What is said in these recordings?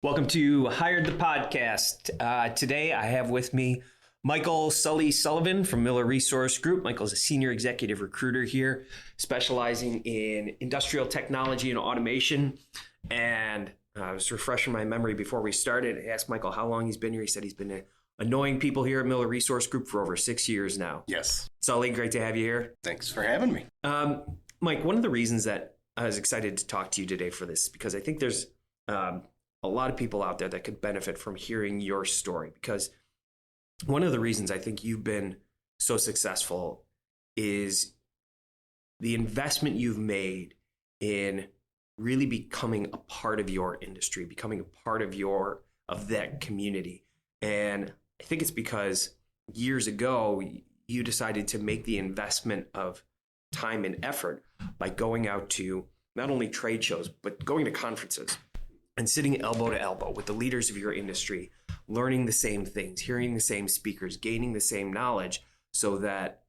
Welcome to Hired the Podcast. Today I have with me Michael Sullivan from Miller Resource Group. Michael's a senior executive recruiter here, specializing in industrial technology and automation. And I was refreshing my memory before we started. I asked Michael how long he's been here. He said he's been annoying people here at Miller Resource Group for over 6 years now. Yes. Sully, great to have you here. Thanks for having me. Mike, one of the reasons that I was excited to talk to you today for this, because I think there's a lot of people out there that could benefit from hearing your story, because one of the reasons I think you've been so successful is the investment you've made in really becoming a part of your industry, becoming a part of that community. And I think it's because years ago, you decided to make the investment of time and effort by going out to not only trade shows, but going to conferences and sitting elbow to elbow with the leaders of your industry, learning the same things, hearing the same speakers, gaining the same knowledge, so that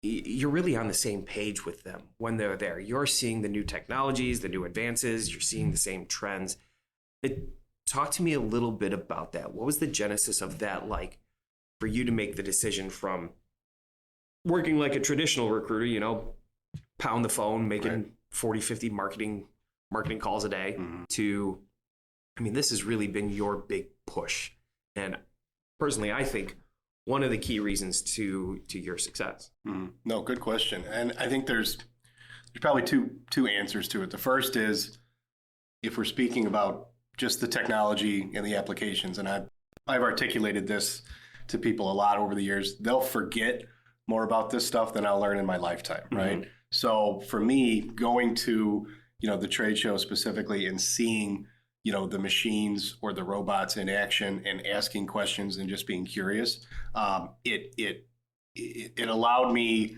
you're really on the same page with them when they're there. You're seeing the new technologies, the new advances, you're seeing the same trends. Talk to me a little bit about that. What was the genesis of that like for you to make the decision from working like a traditional recruiter, pound the phone, making 40, 50 marketing calls a day, to, this has really been your big push. And personally, I think one of the key reasons to your success. No, good question. And I think there's probably two answers to it. The first is, if we're speaking about just the technology and the applications, and I've articulated this to people a lot over the years, they'll forget more about this stuff than I'll learn in my lifetime, right? So for me, going to the trade show specifically and seeing, the machines or the robots in action and asking questions and just being curious, it allowed me,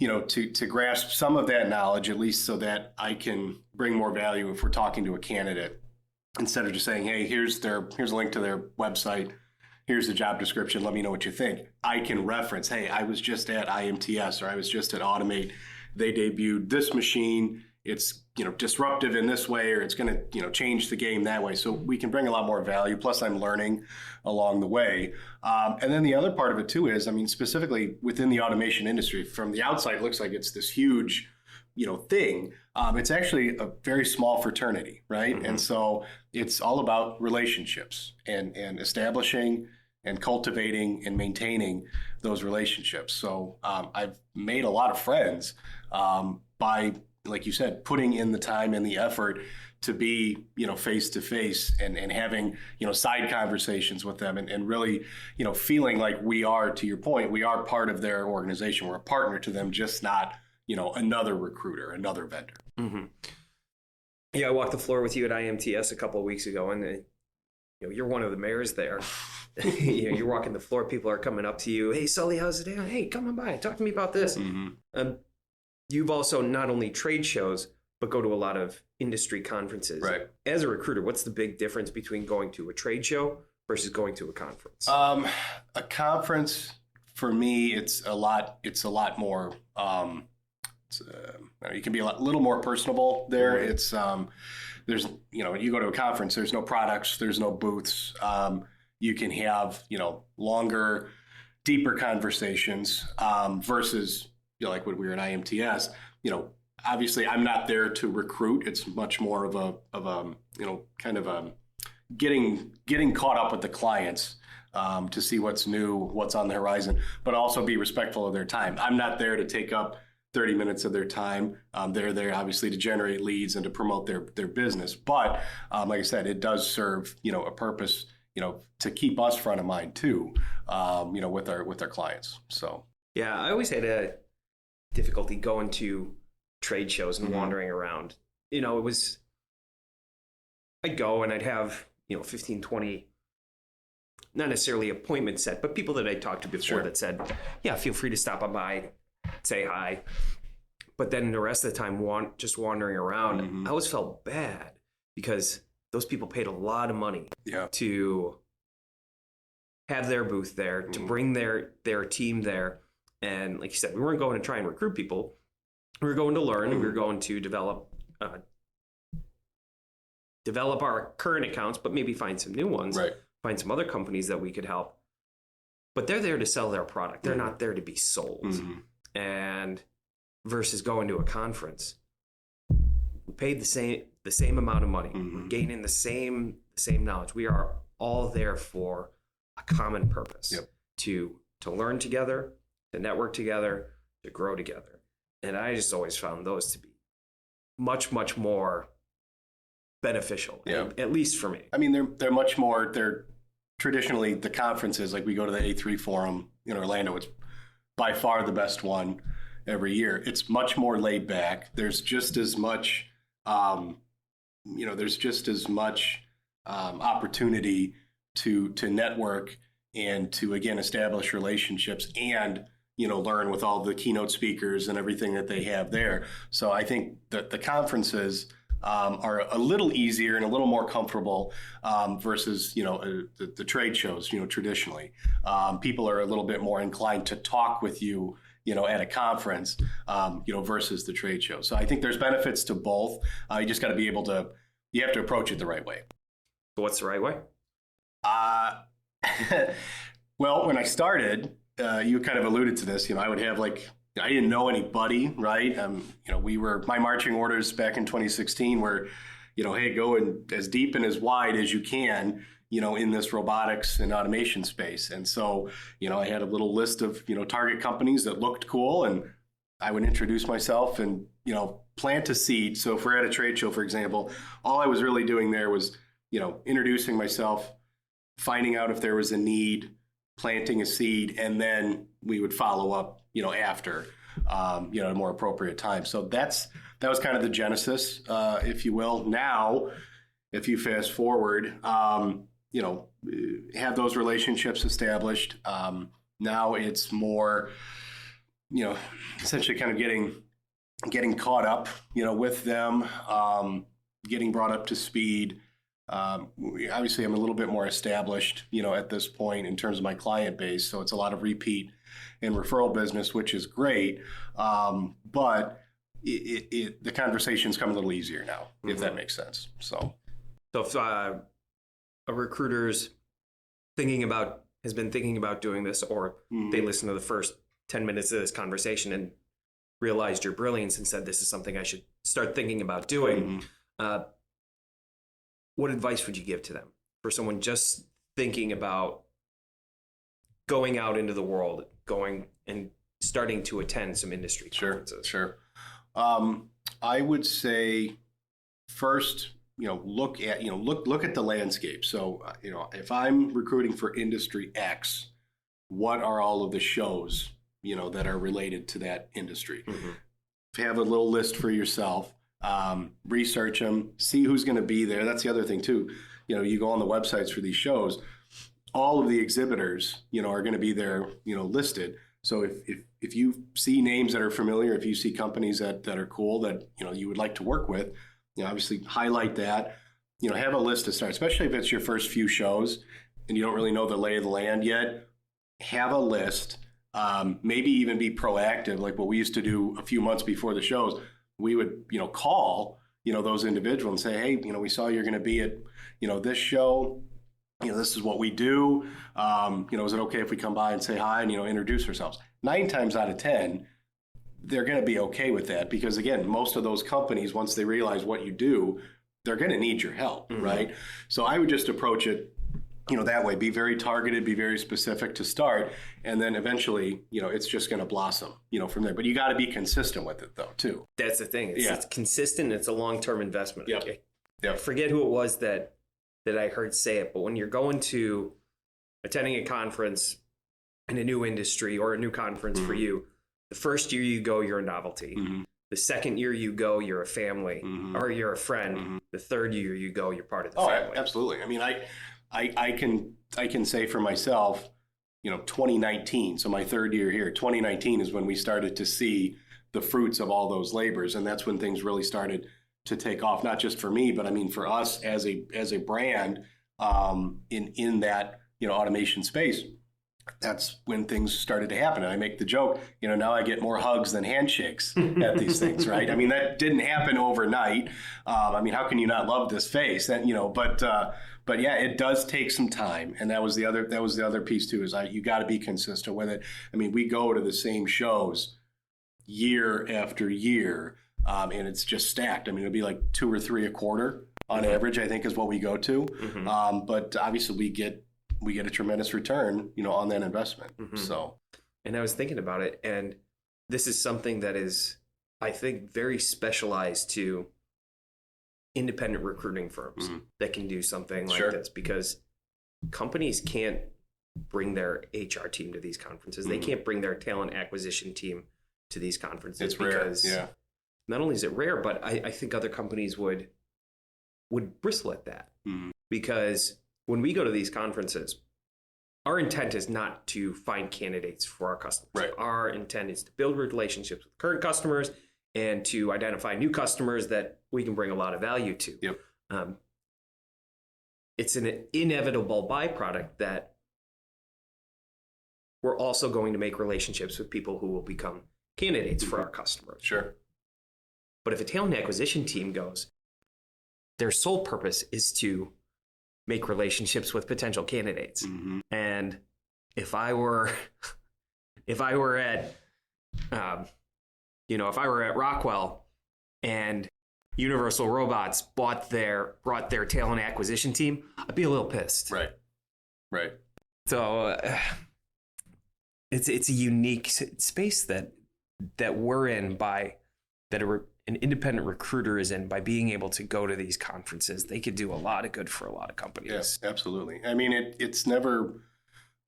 to grasp some of that knowledge, at least so that I can bring more value if we're talking to a candidate, instead of just saying, hey, here's a link to their website, here's the job description, let me know what you think. I can reference, hey, I was just at IMTS, or I was just at Automate. They debuted this machine. It's disruptive in this way, or it's going to change the game that way. So we can bring a lot more value. Plus, I'm learning along the way. And then the other part of it too is, specifically within the automation industry, from the outside, it looks like it's this huge, thing. It's actually a very small fraternity, right? And so it's all about relationships and establishing and cultivating and maintaining those relationships. So I've made a lot of friends by, like you said, putting in the time and the effort to be, face to face and having, side conversations with them and really, feeling like we are, to your point, we are part of their organization. We're a partner to them, just not, another recruiter, another vendor. Yeah, I walked the floor with you at IMTS a couple of weeks ago, and you're one of the mayors there. You're walking the floor, people are coming up to you. Hey, Sully, how's it going? Hey, come on by, talk to me about this. You've also not only trade shows, but go to a lot of industry conferences. Right. As a recruiter, what's the big difference between going to a trade show versus going to a conference? A conference, for me, it's a lot more, you can be a little more personable there. Right. It's, there's, you go to a conference, there's no products, there's no booths. You can have, longer, deeper conversations versus, like when we were at IMTS, obviously I'm not there to recruit. It's much more of a getting caught up with the clients to see what's new, what's on the horizon, but also be respectful of their time. I'm not there to take up 30 minutes of their time. They're there obviously to generate leads and to promote their business. But like I said, it does serve, a purpose, to keep us front of mind too, with our clients. So. Yeah, I always had a difficulty going to trade shows and wandering around. I'd go and I'd have, 15, 20, not necessarily appointment set, but people that I talked to before that said, yeah, feel free to stop on by, say hi. But then the rest of the time, just wandering around, I always felt bad because those people paid a lot of money to have their booth there, to bring their team there. And like you said, we weren't going to try and recruit people. We were going to learn, and we were going to develop develop our current accounts, but maybe find some new ones, Right. find some other companies that we could help. But they're there to sell their product. They're not there to be sold. And versus going to a conference, we paid the same amount of money. We're gaining the same knowledge. We are all there for a common purpose, to learn together, to network together, to grow together. And I just always found those to be much, much more beneficial, at least for me. I mean, they're much more, they're traditionally the conferences, like we go to the A3 forum in Orlando. It's by far the best one every year. It's much more laid back. There's just as much, opportunity to network and to, again, establish relationships and, learn with all the keynote speakers and everything that they have there. So I think that the conferences are a little easier and a little more comfortable versus, the trade shows, traditionally. People are a little bit more inclined to talk with you, at a conference, versus the trade show. So I think there's benefits to both. You just got to be able to, you have to approach it the right way. So what's the right way? Well, when I started, you kind of alluded to this, I would have I didn't know anybody, right? My marching orders back in 2016 were, hey, go in as deep and as wide as you can, in this robotics and automation space. And so, I had a little list of, target companies that looked cool, and I would introduce myself and, plant a seed. So if we're at a trade show, for example, all I was really doing there was, introducing myself, finding out if there was a need, planting a seed, and then we would follow up, after, at a more appropriate time. So that was kind of the genesis, if you will. Now, if you fast forward, have those relationships established. Now it's more, essentially kind of getting caught up, with them, getting brought up to speed. Obviously, I'm a little bit more established, at this point in terms of my client base. So it's a lot of repeat and referral business, which is great. But the conversations come a little easier now, if that makes sense. So if a recruiter's has been thinking about doing this, or they listen to the first 10 minutes of this conversation and realized your brilliance and said, this is something I should start thinking about doing. What advice would you give to them for someone just thinking about going out into the world, going and starting to attend some industry conferences? Sure. I would say first, look at the landscape. So, if I'm recruiting for industry X, what are all of the shows, that are related to that industry? Have a little list for yourself. Research them, see who's going to be there. That's the other thing too. You go on the websites for these shows, all of the exhibitors, are going to be there, listed. So if you see names that are familiar, if you see companies that are cool that, you would like to work with, obviously highlight that, have a list to start, especially if it's your first few shows and you don't really know the lay of the land yet. Have a list, maybe even be proactive. Like what we used to do a few months before the shows, we would, call, those individuals and say, hey, we saw you're going to be at, this show. This is what we do. Is it okay if we come by and say hi and, introduce ourselves? 9 times out of 10, they're going to be okay with that because, again, most of those companies, once they realize what you do, they're going to need your help, right? So I would just approach it, that way. Be very targeted, be very specific to start, and then eventually, it's just going to blossom, from there. But you got to be consistent with it, though, too. That's the thing. It's consistent. It's a long-term investment. Yep. I forget who it was that I heard say it, but when you're going to attending a conference in a new industry or a new conference for you, the first year you go, you're a novelty. The second year you go, you're a family or you're a friend. The third year you go, you're part of the family. Absolutely. I mean, I can say for myself, 2019, so my third year here, 2019 is when we started to see the fruits of all those labors. And that's when things really started to take off, not just for me, but I mean, for us as a brand in that, automation space. that's when things started to happen. And I make the joke, now I get more hugs than handshakes at these things, right? I mean, that didn't happen overnight. How can you not love this face? But yeah, it does take some time. And that was the other piece too, is you got to be consistent with it. I mean, we go to the same shows year after year, and it's just stacked. I mean, it'll be like 2 or 3 a quarter on average, I think, is what we go to. But obviously we get a tremendous return, on that investment. So, and I was thinking about it, and this is something that is, I think, very specialized to independent recruiting firms that can do something like this, because companies can't bring their HR team to these conferences. They can't bring their talent acquisition team to these conferences. It's because rare. Yeah. Not only is it rare, but I think other companies would bristle at that, because when we go to these conferences, our intent is not to find candidates for our customers. Right. Our intent is to build relationships with current customers and to identify new customers that we can bring a lot of value to. Yep. It's an inevitable byproduct that we're also going to make relationships with people who will become candidates for our customers. Sure. But if a talent acquisition team goes, their sole purpose is to make relationships with potential candidates. And if I were at Rockwell and Universal Robots brought their talent acquisition team, I'd be a little pissed. Right. So it's a unique space that we're in, an independent recruiter is in, by being able to go to these conferences. They could do a lot of good for a lot of companies. Yes, absolutely. I mean, it's never,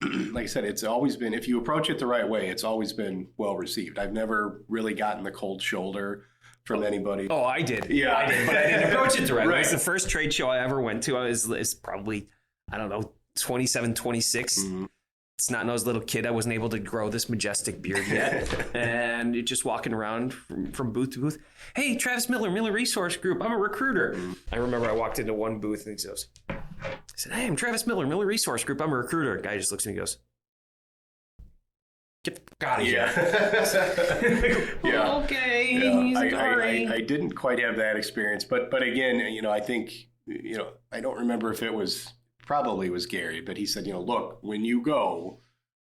like I said, it's always been, if you approach it the right way, it's always been well received. I've never really gotten the cold shoulder from anybody. Oh, I did. Yeah. I did, but I didn't approach it the right way. It's the first trade show I ever went to. I was probably, 27, 26. Snot-nosed little kid. I wasn't able to grow this majestic beard yet. And just walking around from booth to booth. Hey, Travis Miller Resource Group. I'm a recruiter. I remember I walked into one booth and he goes, I said, hey, I'm Travis Miller Resource Group. I'm a recruiter. Guy just looks at me and goes, get the fuck out of here. Yeah. Okay. Yeah. I didn't quite have that experience. But again, I think, I don't remember if it was, probably was Gary, but he said, look, when you go,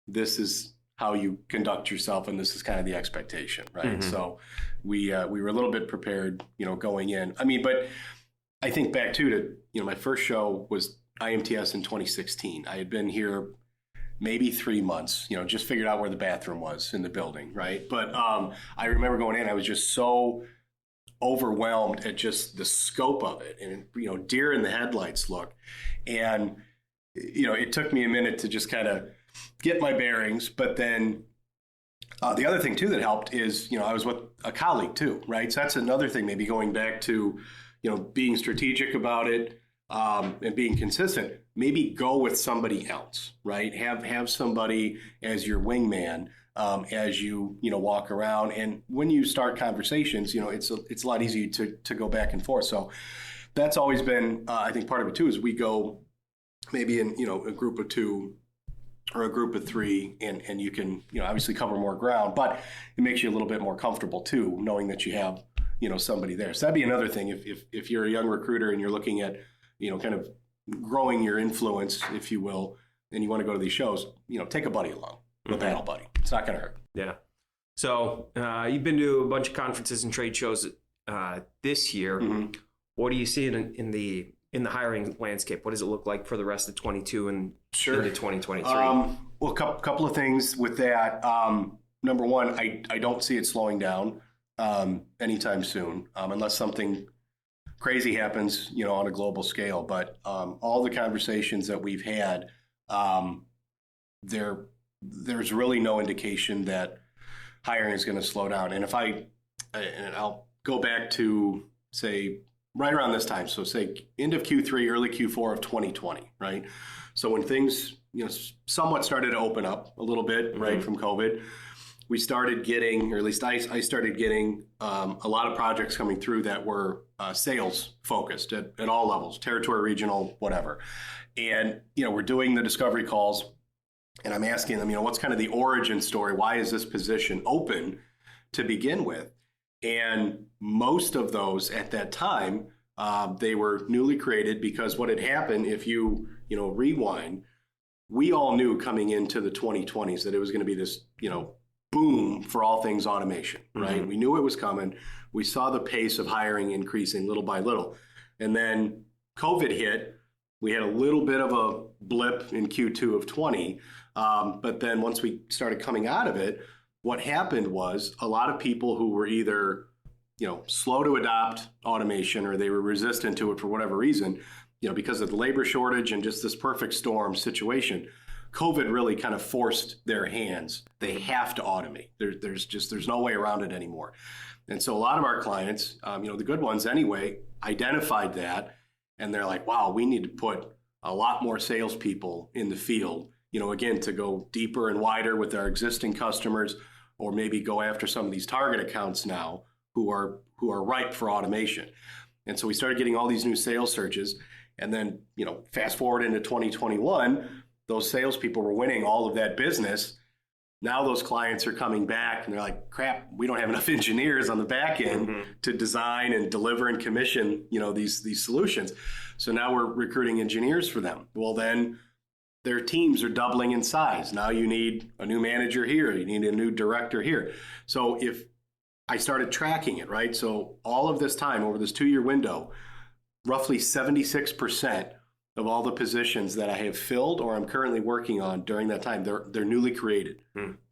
this is how you conduct yourself, and this is kind of the expectation, right? So we were a little bit prepared, going in. I mean, but I think back to my first show was IMTS in 2016. I had been here maybe 3 months, just figured out where the bathroom was in the building, right? But I remember going in, I was just so overwhelmed at just the scope of it, and deer in the headlights look. And it took me a minute to just kind of get my bearings. But then the other thing too that helped is I was with a colleague too, right? So that's another thing, maybe going back to being strategic about it, and being consistent. Maybe go with somebody else, right? Have somebody as your wingman as you walk around, and when you start conversations, it's a lot easier to go back and forth. So that's always been, I think, part of it too, is we go maybe in a group of 2 or a group of 3, and you can obviously cover more ground, but it makes you a little bit more comfortable too, knowing that you have somebody there. So that'd be another thing if you're a young recruiter and you're looking at kind of growing your influence, if you will, and you want to go to these shows, take a buddy along, a battle buddy. It's not going to hurt. Yeah. So you've been to a bunch of conferences and trade shows this year. What do you see in the hiring landscape? What does it look like for the rest of 22 and into 2023? Well, a couple of things with that. Number one, I don't see it slowing down anytime soon, unless something crazy happens, on a global scale. But all the conversations that we've had, there's really no indication that hiring is going to slow down. And I'll go back to, say, right around this time. So say end of Q3, early Q4 of 2020, right? So when things, somewhat started to open up a little bit, right, from COVID, we started getting, or at least I started getting a lot of projects coming through that were sales focused at all levels, territory, regional, whatever. And, we're doing the discovery calls And I'm asking them, what's kind of the origin story? Why is this position open to begin with? And most of those at that time, they were newly created because what had happened, if you rewind, we all knew coming into the 2020s that it was going to be this, boom for all things automation, right? Mm-hmm. We knew it was coming. We saw the pace of hiring increasing little by little. And then COVID hit. We had a little bit of a blip in Q2 of 20. But then once we started coming out of it, what happened was a lot of people who were either, slow to adopt automation or they were resistant to it for whatever reason, because of the labor shortage and just this perfect storm situation, COVID really kind of forced their hands. They have to automate. There's no way around it anymore. And so a lot of our clients, the good ones anyway, identified that. And they're like, wow, we need to put a lot more salespeople in the field, again, to go deeper and wider with our existing customers, or maybe go after some of these target accounts now who are ripe for automation. And so we started getting all these new sales searches. And then, fast forward into 2021, those salespeople were winning all of that business. Now those clients are coming back and they're like, crap, we don't have enough engineers on the back end to design and deliver and commission, these solutions. So now we're recruiting engineers for them. Well, then their teams are doubling in size. Now you need a new manager here. You need a new director here. So if I started tracking it, right? So all of this time over this 2-year window, roughly 76% of all the positions that I have filled or I'm currently working on during that time, they're newly created.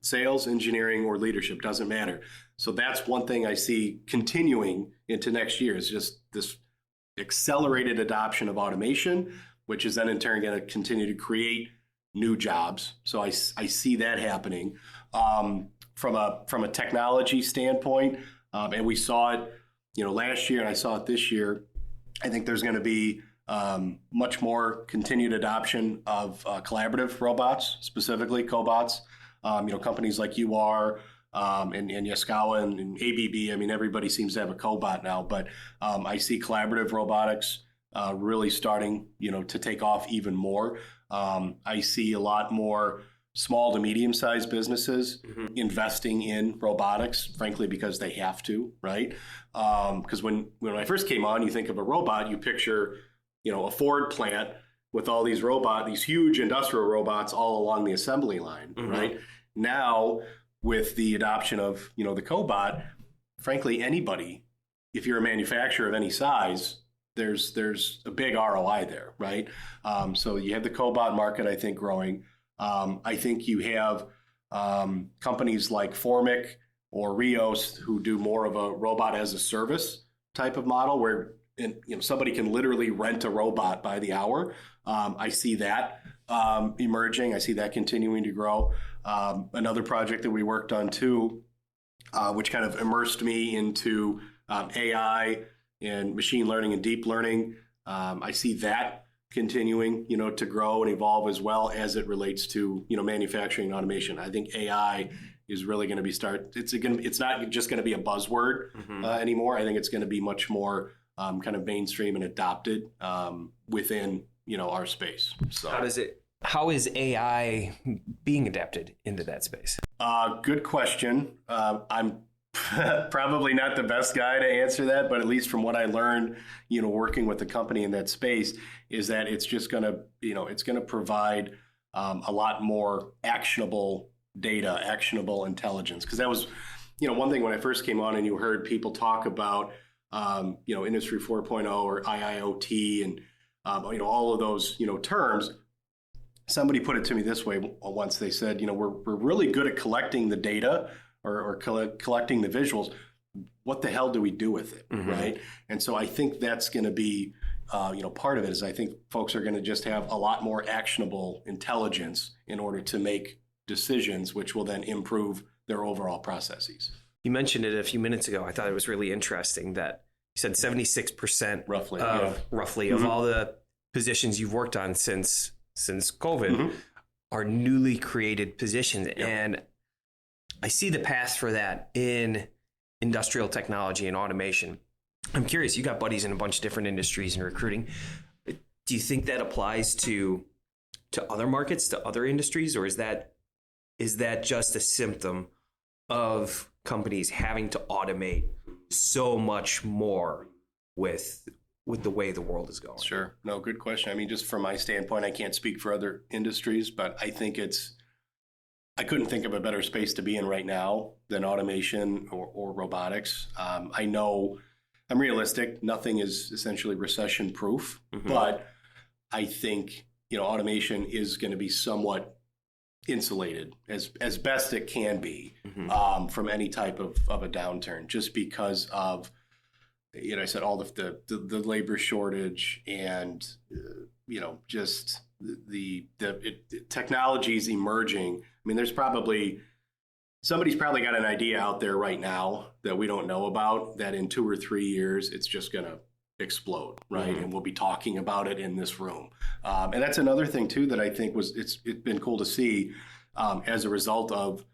Sales, engineering, or leadership, doesn't matter. So that's one thing I see continuing into next year is just this accelerated adoption of automation, which is then in turn going to continue to create new jobs. So I see that happening from a technology standpoint. And we saw it, last year, and I saw it this year. I think there's going to be much more continued adoption of collaborative robots, specifically cobots. Companies like UR and Yaskawa and ABB. Everybody seems to have a cobot now, but I see collaborative robotics really starting, to take off even more. I see a lot more small to medium-sized businesses investing in robotics, frankly, because they have to, right? Because when I first came on, you think of a robot, you picture a Ford plant with all these huge industrial robots all along the assembly line, right? Now, with the adoption of, the cobot, frankly, anybody, if you're a manufacturer of any size, there's a big ROI there, right? So you have the cobot market, I think, growing. I think you have companies like Formic or Rios who do more of a robot as a service type of model where somebody can literally rent a robot by the hour. I see that emerging. I see that continuing to grow. Another project that we worked on too, which kind of immersed me into AI and machine learning and deep learning. I see that continuing, to grow and evolve as well as it relates to, manufacturing and automation. I think AI is really going to be it's not just going to be a buzzword anymore. I think it's going to be much more kind of mainstream and adopted within, our space. So how is AI being adapted into that space? Good question. I'm probably not the best guy to answer that, but at least from what I learned, working with the company in that space, is that it's just going to, it's going to provide a lot more actionable data, actionable intelligence. Because that was, one thing when I first came on and you heard people talk about, Industry 4.0 or IIoT and, all of those, terms. Somebody put it to me this way once. They said, we're really good at collecting the data or collecting the visuals. What the hell do we do with it, right? And so I think that's going to be, part of it is I think folks are going to just have a lot more actionable intelligence in order to make decisions, which will then improve their overall processes. You mentioned it a few minutes ago. I thought it was really interesting that you said 76% roughly of all the positions you've worked on since COVID are newly created positions. Yep. And I see the path for that in industrial technology and automation. I'm curious, you got buddies in a bunch of different industries and recruiting. Do you think that applies to to other markets, to other industries, or is that just a symptom of companies having to automate so much more with the way the world is going? Sure. No, good question. I mean, just from my standpoint, I can't speak for other industries, but I think I couldn't think of a better space to be in right now than automation or robotics. I know I'm realistic. Nothing is essentially recession proof, but I think, automation is going to be somewhat insulated as best it can be from any type of a downturn, just because of, I said, all the labor shortage and, just the technologies emerging. I mean, somebody's probably got an idea out there right now that we don't know about, that in 2 or 3 years, it's just going to explode, right? And we'll be talking about it in this room. And that's another thing too, that I think it's been cool to see as a result of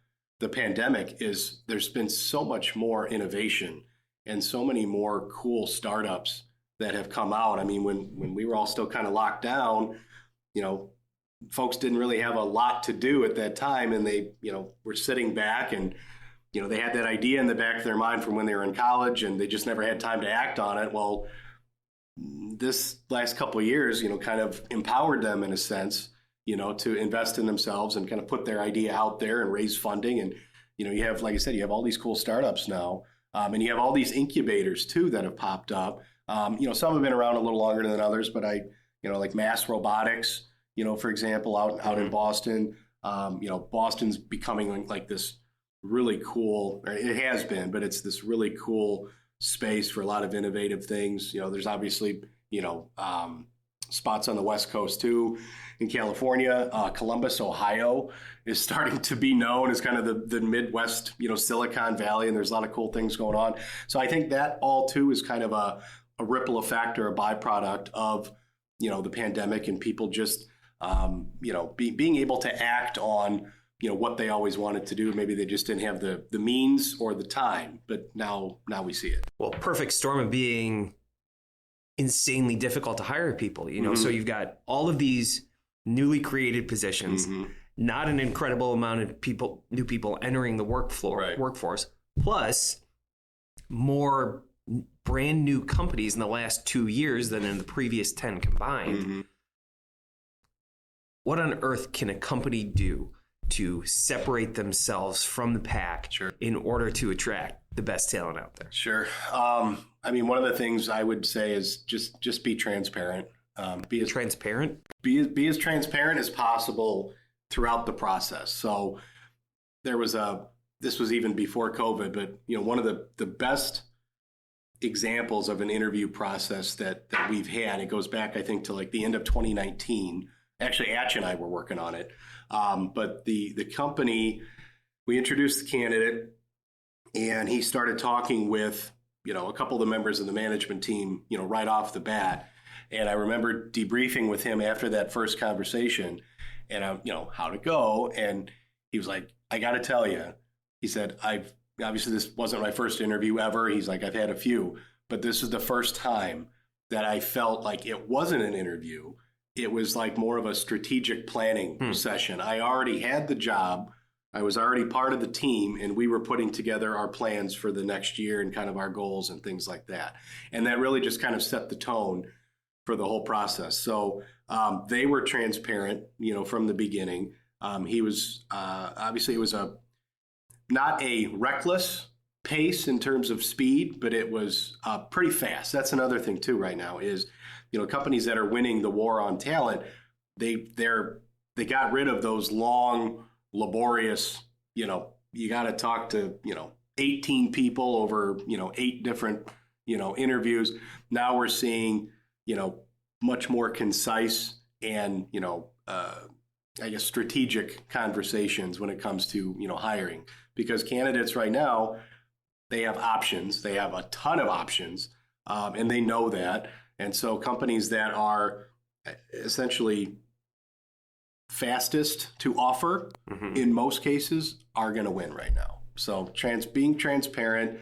the pandemic, is there's been so much more innovation and so many more cool startups that have come out. I mean, when we were all still kind of locked down, folks didn't really have a lot to do at that time, and they, were sitting back, and, they had that idea in the back of their mind from when they were in college, and they just never had time to act on it. Well, this last couple of years, kind of empowered them in a sense, to invest in themselves and kind of put their idea out there and raise funding. And, you have, like I said, you have all these cool startups now, and you have all these incubators too that have popped up. Some have been around a little longer than others, but like Mass Robotics, for example, out in Boston, Boston's becoming like this really cool, or it has been, but it's this really cool space for a lot of innovative things. There's obviously, spots on the West Coast too. In California, Columbus, Ohio is starting to be known as kind of the Midwest, Silicon Valley, and there's a lot of cool things going on. So I think that all too is kind of a ripple effect or a byproduct of, the pandemic, and people just, being able to act on, what they always wanted to do. Maybe they just didn't have the means or the time, but now we see it. Well, perfect storm of being insanely difficult to hire people, so you've got all of these newly created positions, not an incredible amount of new people entering the workforce, plus more brand new companies in the last 2 years than in the previous 10 combined. What on earth can a company do to separate themselves from the pack in order to attract the best talent out there? Sure. One of the things I would say is just be transparent. Be as transparent as possible throughout the process. So this was even before COVID, but one of the best examples of an interview process that we've had, it goes back, I think, to like the end of 2019. Actually, Atch and I were working on it. But the company, we introduced the candidate, and he started talking with, a couple of the members of the management team, right off the bat. And I remember debriefing with him after that first conversation, and how'd it go? And he was like, I got to tell you, he said, obviously this wasn't my first interview ever. He's like, I've had a few, but this is the first time that I felt like it wasn't an interview. It was like more of a strategic planning session. I already had the job. I was already part of the team, and we were putting together our plans for the next year and kind of our goals and things like that. And that really just kind of set the tone for the whole process. So they were transparent, from the beginning. He was obviously, it was not a reckless pace in terms of speed, but it was pretty fast. That's another thing too right now is, companies that are winning the war on talent, they got rid of those long, laborious, you got to talk to, 18 people over, 8 different, interviews. Now we're seeing, much more concise and, I guess strategic conversations when it comes to, hiring, because candidates right now, they have options. They have a ton of options, and they know that. And so companies that are essentially fastest to offer in most cases are going to win right now. So being transparent,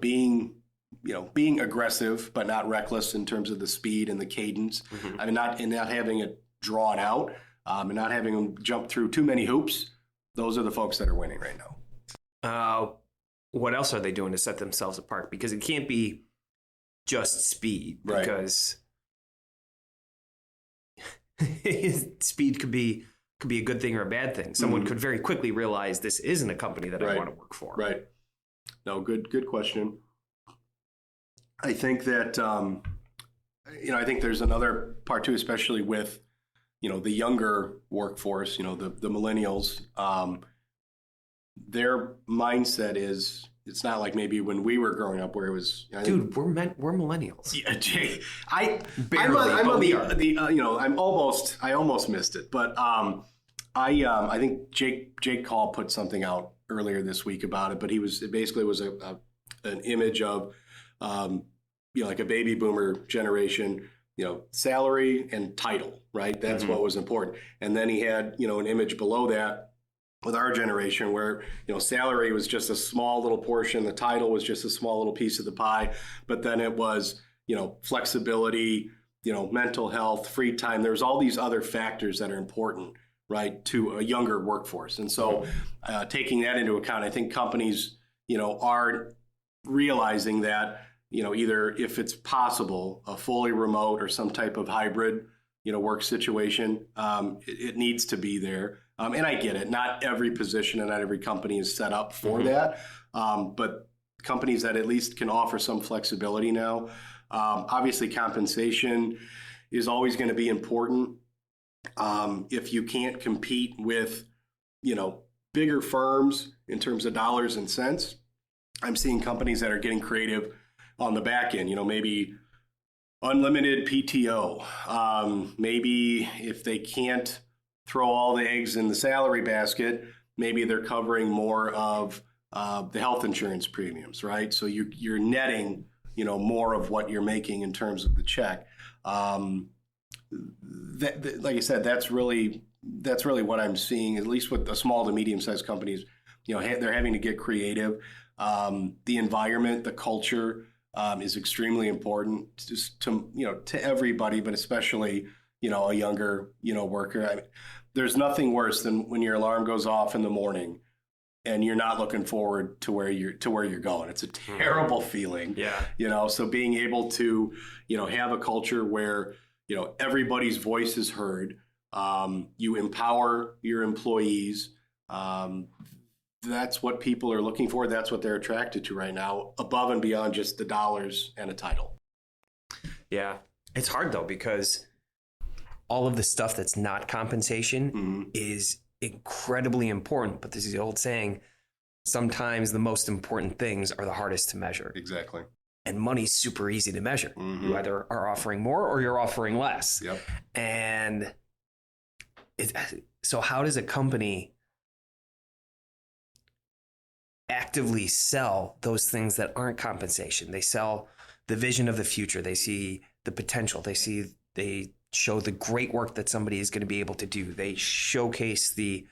being aggressive, but not reckless in terms of the speed and the cadence. I mean, not having it, drawn out and not having them jump through too many hoops, those are the folks that are winning right now. What else are they doing to set themselves apart? Because it can't be just speed, Right. because speed could be a good thing or a bad thing. Someone could very quickly realize this isn't a company that I want to work for. Right. No, good question. I think that, I think there's another part too, especially with, the younger workforce, the millennials, their mindset is, it's not like maybe when we were growing up where it was. Dude, we're millennials. Yeah, Jay. I almost missed it, but I think Jake Call put something out earlier this week about it, but it basically was an image of like a baby boomer generation, salary and title, right? That's what was important. And then he had, an image below that with our generation where, salary was just a small little portion. The title was just a small little piece of the pie. But then it was, flexibility, mental health, free time. There's all these other factors that are important, right, to a younger workforce. And so taking that into account, I think companies, are realizing that, either if it's possible, a fully remote or some type of hybrid, work situation, it needs to be there. And I get it. Not every position and not every company is set up for that. But companies that at least can offer some flexibility now. Obviously, compensation is always going to be important. If you can't compete with, bigger firms in terms of dollars and cents, I'm seeing companies that are getting creative on the back end, maybe unlimited PTO. Maybe if they can't throw all the eggs in the salary basket, maybe they're covering more of the health insurance premiums, right? So you're netting, more of what you're making in terms of the check. Like I said, that's really what I'm seeing, at least with the small to medium-sized companies. They're having to get creative. The environment, the culture is extremely important just to everybody, but especially, a younger, worker. I mean, there's nothing worse than when your alarm goes off in the morning and you're not looking forward to where you're going. It's a terrible feeling. Yeah. So being able to, have a culture where, everybody's voice is heard. You empower your employees. That's what people are looking for. That's what they're attracted to right now, above and beyond just the dollars and a title. Yeah. It's hard though, because all of the stuff that's not compensation is incredibly important. But this is the old saying, sometimes the most important things are the hardest to measure. Exactly. And money's super easy to measure. You either are offering more or you're offering less. Yep. And so how does a company actively sell those things that aren't compensation? They sell the vision of the future. They see the potential. They show the great work that somebody is going to be able to do. They showcase the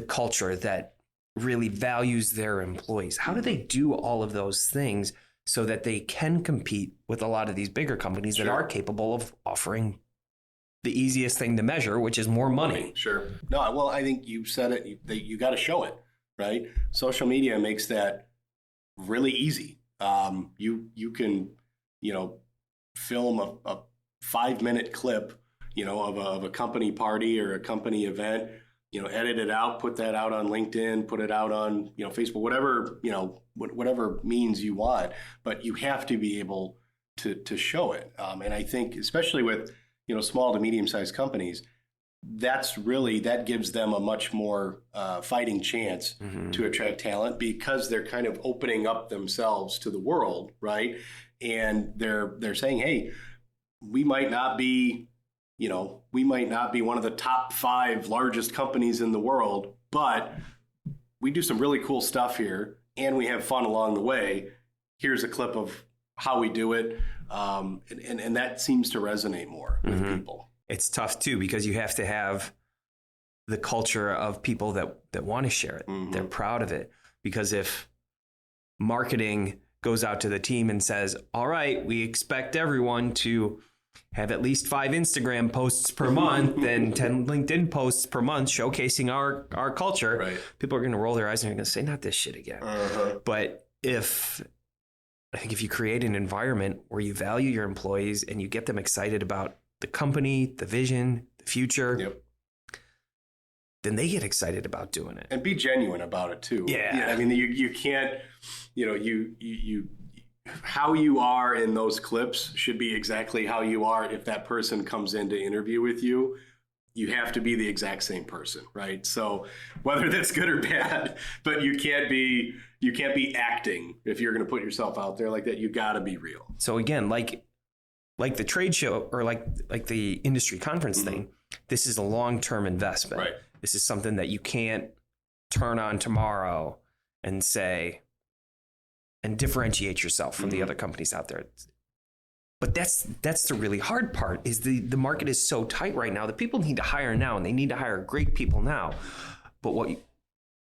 culture that really values their employees. How do they do all of those things so that they can compete with a lot of these bigger companies that are capable of offering the easiest thing to measure, which is more money? Sure. No, well, I think you said it. You got to show it, right? Social media makes that really easy. You can, film a 5-minute clip, of a company party or a company event, edit it out, put that out on LinkedIn, put it out on, Facebook, whatever, whatever means you want, but you have to be able to show it. And I think especially with, small to medium-sized companies, that gives them a much more fighting chance to attract talent, because they're kind of opening up themselves to the world, right? And they're saying, hey, we might not be one of the top 5 largest companies in the world, but we do some really cool stuff here and we have fun along the way. Here's a clip of how we do it. And that seems to resonate more with people. It's tough too, because you have to have the culture of people that want to share it. They're proud of it. Because if marketing goes out to the team and says, all right, we expect everyone to have at least 5 Instagram posts per month and 10 LinkedIn posts per month showcasing our culture, right. people are going to roll their eyes and they're going to say, not this shit again. But I think if you create an environment where you value your employees and you get them excited about the company, the vision, the future, then they get excited about doing it. And be genuine about it too. Yeah. I mean, you can't, you how you are in those clips should be exactly how you are if that person comes in to interview with you. You have to be the exact same person, right? So whether that's good or bad, but you can't be acting if you're going to put yourself out there like that. You got to be real. So again, like the trade show or like the industry conference thing, this is a long-term investment. Right. This is something that you can't turn on tomorrow and say and differentiate yourself from the other companies out there. But that's the really hard part is the market is so tight right now that people need to hire now and they need to hire great people now. But what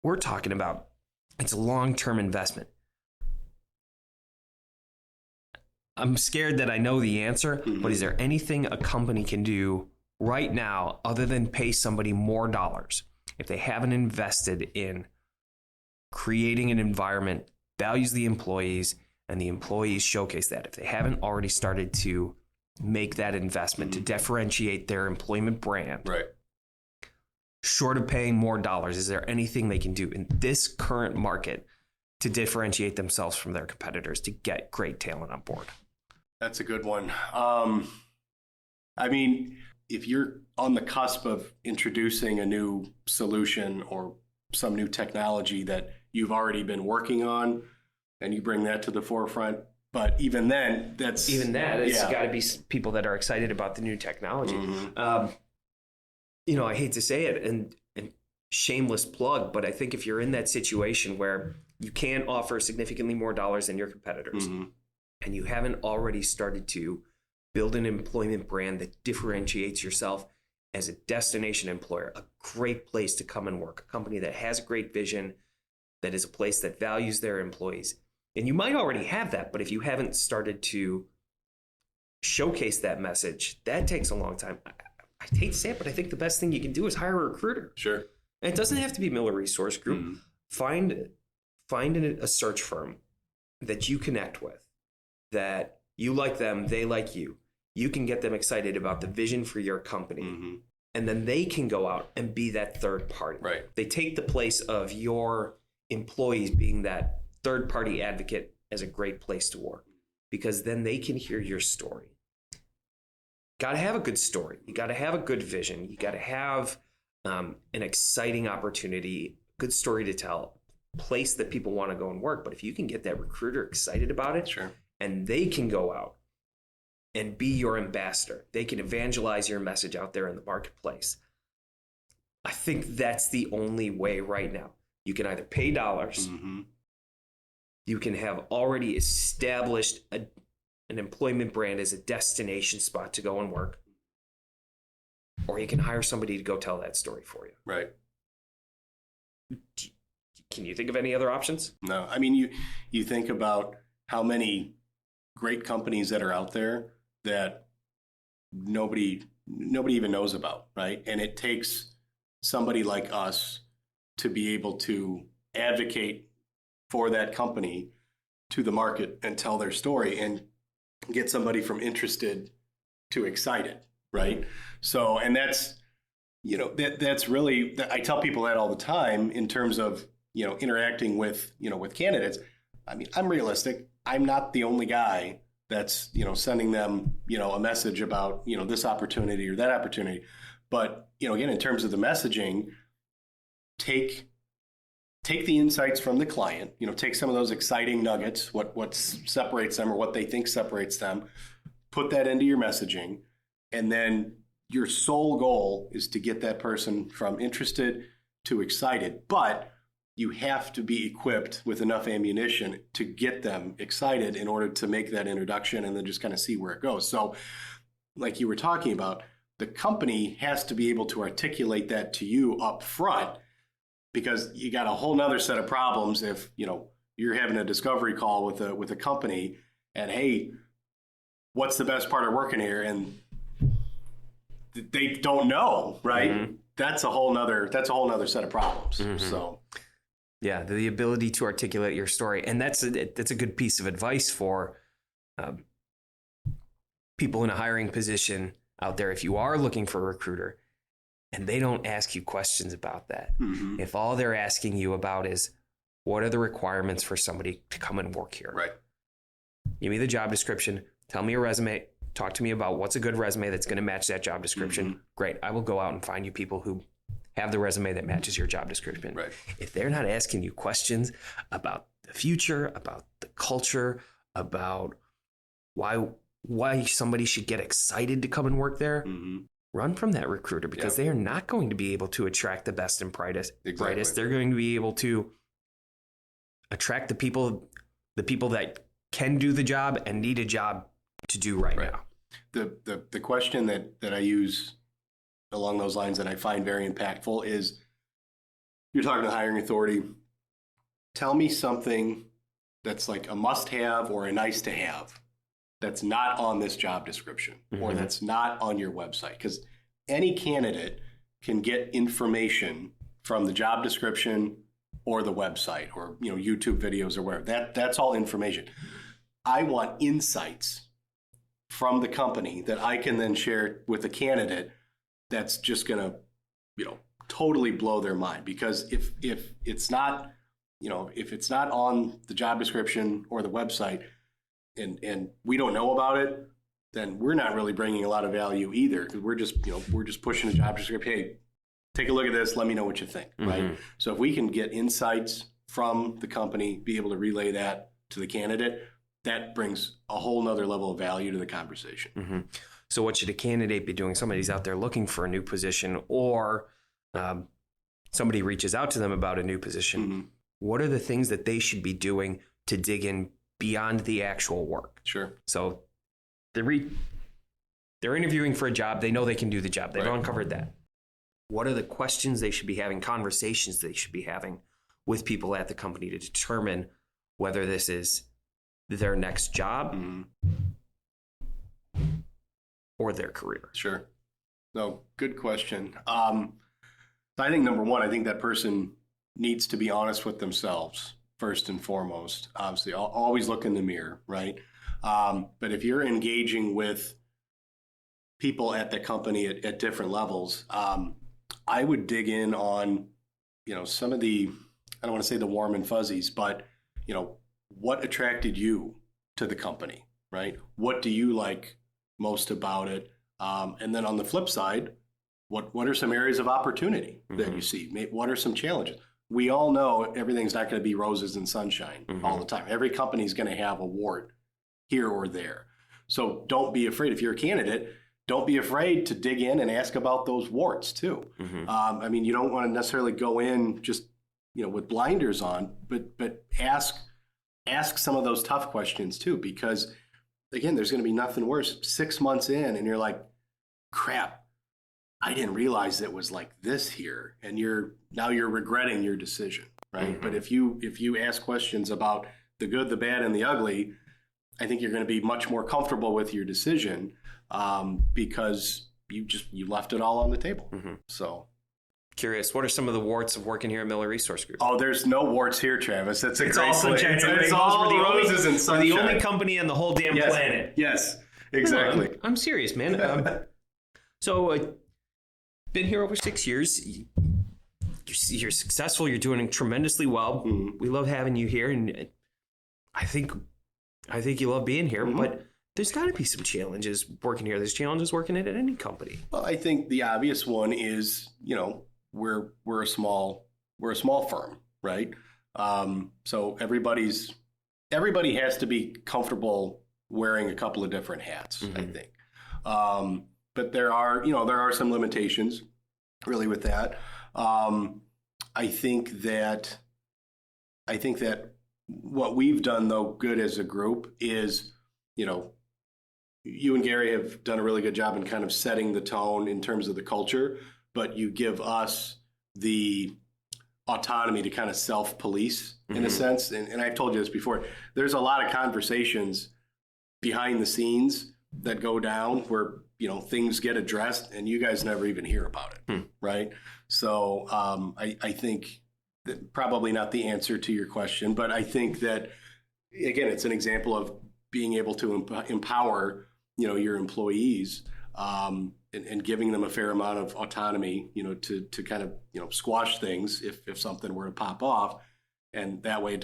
we're talking about, it's a long-term investment. I'm scared that I know the answer, but is there anything a company can do right now other than pay somebody more dollars if they haven't invested in creating an environment, values the employees, and the employees showcase that? If they haven't already started to make that investment to differentiate their employment brand, right? Short of paying more dollars, is there anything they can do in this current market to differentiate themselves from their competitors to get great talent on board? That's a good one. I mean, if you're on the cusp of introducing a new solution or some new technology that you've already been working on, and you bring that to the forefront, but even then, it's got to be people that are excited about the new technology. I hate to say it, and shameless plug, but I think if you're in that situation where you can't offer significantly more dollars than your competitors, and you haven't already started to build an employment brand that differentiates yourself as a destination employer, a great place to come and work, a company that has a great vision, that is a place that values their employees. And you might already have that, but if you haven't started to showcase that message, that takes a long time. I hate to say it, but I think the best thing you can do is hire a recruiter. Sure. And it doesn't have to be Miller Resource Group. Find a search firm that you connect with, that you like them, they like you. You can get them excited about the vision for your company. And then they can go out and be that third party. Right. They take the place of your employees being that third party advocate as a great place to work, because then they can hear your story. Got to have a good story. You got to have a good vision. You got to have an exciting opportunity, good story to tell, place that people want to go and work. But if you can get that recruiter excited about it, sure, and they can go out and be your ambassador, they can evangelize your message out there in the marketplace. I think that's the only way right now. You can either pay dollars, you can have already established an employment brand as a destination spot to go and work, or you can hire somebody to go tell that story for you. Right. Can you think of any other options? No. I mean, you think about how many great companies that are out there that nobody even knows about, right? And it takes somebody like us to be able to advocate for that company to the market and tell their story and get somebody from interested to excited, right? So, and that's, that's really, I tell people that all the time in terms of, interacting with, with candidates. I mean, I'm realistic. I'm not the only guy that's, sending them, a message about, this opportunity or that opportunity. But, again, in terms of the messaging, take the insights from the client, take some of those exciting nuggets, what separates them or what they think separates them, put that into your messaging. And then your sole goal is to get that person from interested to excited. But you have to be equipped with enough ammunition to get them excited in order to make that introduction and then just kind of see where it goes. So like you were talking about, the company has to be able to articulate that to you up front, because you got a whole nother set of problems if, you're having a discovery call with a company and, hey, what's the best part of working here? And they don't know, right? That's a whole nother set of problems. So yeah, the ability to articulate your story. And that's a good piece of advice for people in a hiring position out there. If you are looking for a recruiter and they don't ask you questions about that, if all they're asking you about is what are the requirements for somebody to come and work here? Right. Give me the job description. Tell me your resume. Talk to me about what's a good resume that's going to match that job description. Great. I will go out and find you people who have the resume that matches your job description. Right. If they're not asking you questions about the future, about the culture, about why somebody should get excited to come and work there, run from that recruiter, because they are not going to be able to attract the best and brightest. They're going to be able to attract the people that can do the job and need a job to do right now. The question that I use along those lines that I find very impactful is, you're talking to the hiring authority, tell me something that's like a must-have or a nice-to-have that's not on this job description or that's not on your website. Because any candidate can get information from the job description or the website or YouTube videos or whatever. That's all information. I want insights from the company that I can then share with the candidate that's just going to, totally blow their mind. Because if it's not, if it's not on the job description or the website and we don't know about it, then we're not really bringing a lot of value either. Because we're just pushing a job description. Hey, take a look at this. Let me know what you think. Right. So if we can get insights from the company, be able to relay that to the candidate, that brings a whole nother level of value to the conversation. So what should a candidate be doing? Somebody's out there looking for a new position, or somebody reaches out to them about a new position. What are the things that they should be doing to dig in beyond the actual work? Sure. So they're interviewing for a job. They know they can do the job. They've uncovered that. What are the questions they should be having, conversations they should be having with people at the company to determine whether this is their next job or their career? Sure. No, good question. I think number one, I think that person needs to be honest with themselves first and foremost. Obviously, always look in the mirror, right? But if you're engaging with people at the company at different levels, I would dig in on, some of the, I don't want to say the warm and fuzzies, but, what attracted you to the company, right? What do you like most about it? And then on the flip side, what are some areas of opportunity that you see? What are some challenges? We all know everything's not going to be roses and sunshine all the time. Every company is going to have a wart here or there. So don't be afraid. If you're a candidate, don't be afraid to dig in and ask about those warts too. I mean, you don't want to necessarily go in just, with blinders on, but ask some of those tough questions too, because again, there's going to be nothing worse 6 months in and you're like, crap, I didn't realize it was like this here. And you're regretting your decision, right? But if you ask questions about the good, the bad, and the ugly, I think you're going to be much more comfortable with your decision because you left it all on the table. So. Curious, what are some of the warts of working here at Miller Resource Group? Oh, there's no warts here, Travis. It's all sunshine. It's all roses and sunshine. We're the only company on the whole damn planet. Yes, exactly. No, I'm serious, man. So, been here over 6 years. You're successful. You're doing tremendously well. We love having you here, and I think you love being here. But there's got to be some challenges working here. There's challenges working at any company. Well, I think the obvious one is, we're a small firm, right? So everybody has to be comfortable wearing a couple of different hats, I think. But there are some limitations really with that. I think that what we've done though good as a group is, you and Gary have done a really good job in kind of setting the tone in terms of the culture, but you give us the autonomy to kind of self-police in a sense. And I've told you this before, there's a lot of conversations behind the scenes that go down where, things get addressed and you guys never even hear about it, right? So I think that probably not the answer to your question, but I think that, again, it's an example of being able to empower, your employees and giving them a fair amount of autonomy, to kind of, squash things if something were to pop off. And that way it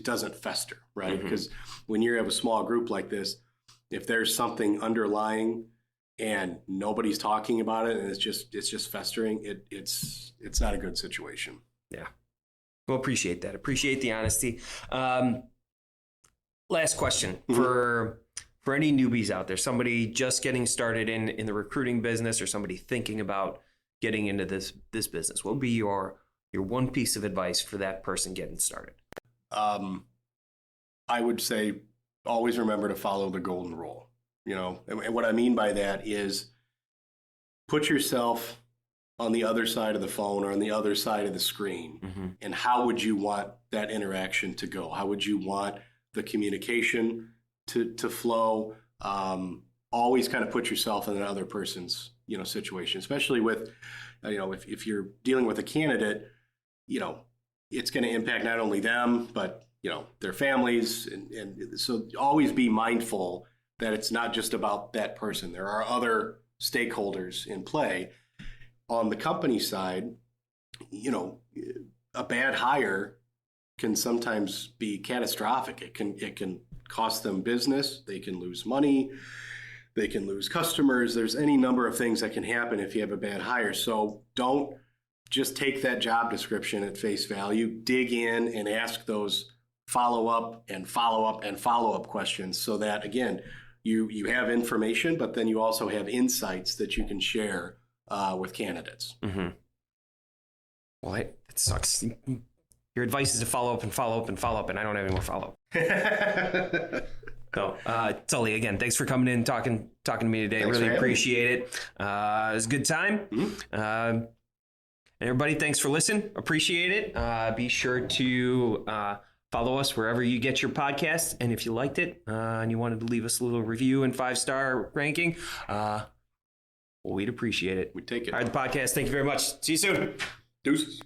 doesn't fester, right? Because when you have a small group like this, if there's something underlying and nobody's talking about it and it's just festering, it's not a good situation. Yeah. Well, appreciate that. Appreciate the honesty. Last question for any newbies out there, somebody just getting started in the recruiting business or somebody thinking about getting into this business. What would be your one piece of advice for that person getting started? I would say always remember to follow the golden rule, and what I mean by that is put yourself on the other side of the phone or on the other side of the screen. And how would you want that interaction to go? How would you want the communication to flow? Always kind of put yourself in another person's, situation, especially with, if you're dealing with a candidate, it's going to impact not only them, but, their families. And so always be mindful that it's not just about that person. There are other stakeholders in play. On the company side, a bad hire can sometimes be catastrophic. It can cost them business. They can lose money. They can lose customers. There's any number of things that can happen if you have a bad hire. So don't just take that job description at face value. Dig in and ask those follow-up and follow-up and follow-up questions so that, again, you have information, but then you also have insights that you can share with candidates. Well, it sucks. Your advice is to follow up and follow up and follow up, and I don't have any more follow up. So, Sully, again, thanks for coming in and talking to me today. Thanks, really appreciate it. It was a good time. And everybody, thanks for listening. Appreciate it. Be sure to follow us wherever you get your podcasts. And if you liked it and you wanted to leave us a little review and 5-star ranking, we'd appreciate it. We'd take it. All right, the podcast. Thank you very much. See you soon. Deuces.